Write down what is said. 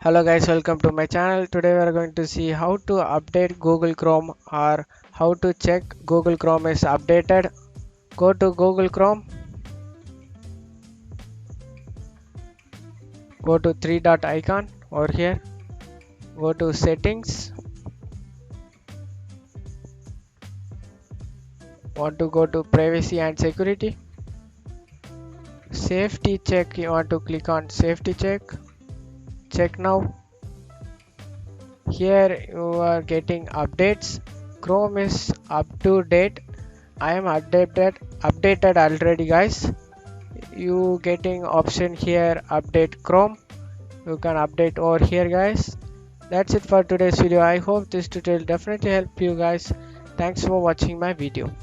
Hello guys, welcome to my channel. Today we are going to see how to update Google Chrome or how to check Google Chrome is updated. Go to Google Chrome, go to three dot icon over here, go to settings, want to go to privacy and security, safety check, you want to click on safety check now. Here you are getting updates. Chrome is up to date. I am updated already guys. You getting option here update Chrome. You can update over here guys. That's it for today's video. I hope this tutorial definitely help you guys. Thanks for watching my video.